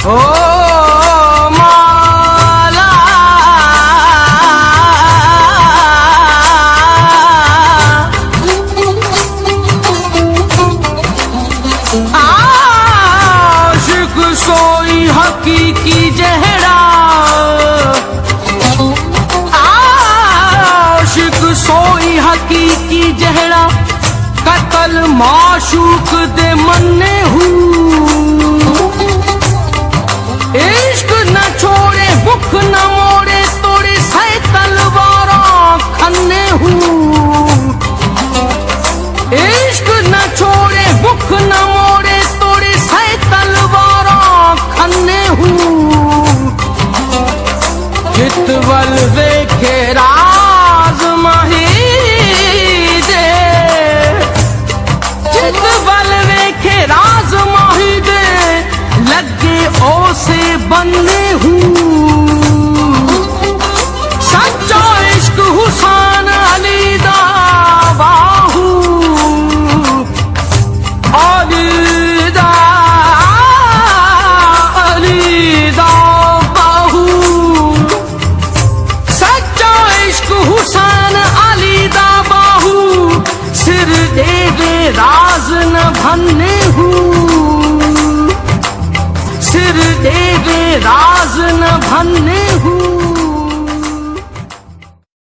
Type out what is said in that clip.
ओ माला आशिक सोई हकीकी जहरा, आशिक सोई हकीकी जहरा, कतल माशूक दे मन्ने हूँ। इश्क न छोड़े भुख न मोड़े, तोड़े सै तलवारां खन्ने हूँ। इश्क न छोड़े भुख न मोड़े, तोड़े सै तलवारां खन्ने हूँ। चितवल देखे राज माही दे, चितवल देखे राज माही दे, लगे ओ से बनने हूँ। सच्चा इश्क हुसैन अली दा बाहू, अली दा बाहू। सच्चा इश्क हुसैन अली दा बाहू, सिर देवे राज न भन्ने हूँ। सिर देवे राज न भन्ने हूँ।